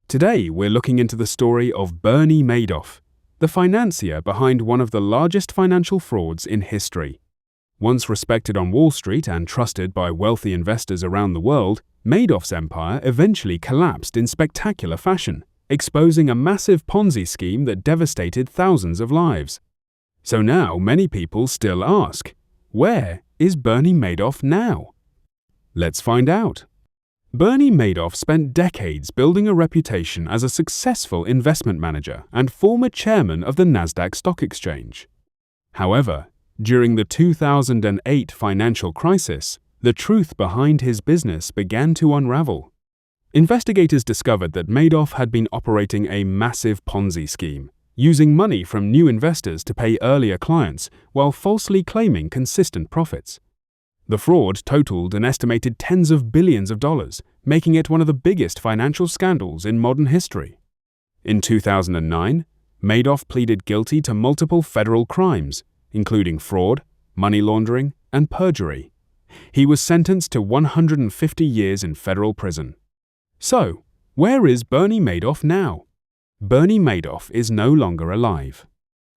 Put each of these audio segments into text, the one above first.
Today, we're looking into the story of Bernie Madoff, the financier behind one of the largest financial frauds in history. Once respected on Wall Street and trusted by wealthy investors around the world, Madoff's empire eventually collapsed in spectacular fashion, exposing a massive Ponzi scheme that devastated thousands of lives. So now many people still ask, where is Bernie Madoff now? Let's find out. Bernie Madoff spent decades building a reputation as a successful investment manager and former chairman of the Nasdaq Stock Exchange. However, during the 2008 financial crisis, the truth behind his business began to unravel. Investigators discovered that Madoff had been operating a massive Ponzi scheme, using money from new investors to pay earlier clients while falsely claiming consistent profits. The fraud totaled an estimated tens of billions of dollars, making it one of the biggest financial scandals in modern history. In 2009, Madoff pleaded guilty to multiple federal crimes, including fraud, money laundering, and perjury. He was sentenced to 150 years in federal prison. So, where is Bernie Madoff now? Bernie Madoff is no longer alive.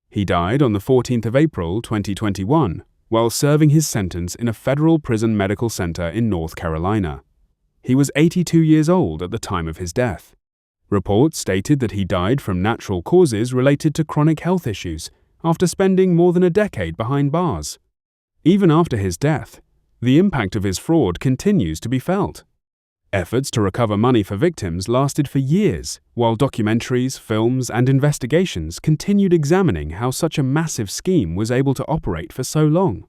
He died on the 14th of April 2021 while serving his sentence in a federal prison medical center in North Carolina. He was 82 years old at the time of his death. Reports stated that he died from natural causes related to chronic health issues after spending more than a decade behind bars. Even after his death, the impact of his fraud continues to be felt. Efforts to recover money for victims lasted for years, while documentaries, films, and investigations continued examining how such a massive scheme was able to operate for so long.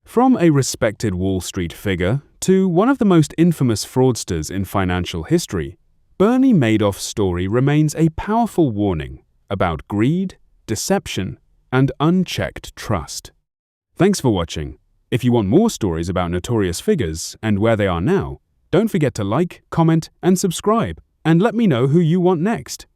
From a respected Wall Street figure to one of the most infamous fraudsters in financial history, Bernie Madoff's story remains a powerful warning about greed, deception, and unchecked trust. Thanks for watching. If you want more stories about notorious figures and where they are now, don't forget to like, comment, and subscribe, and let me know who you want next.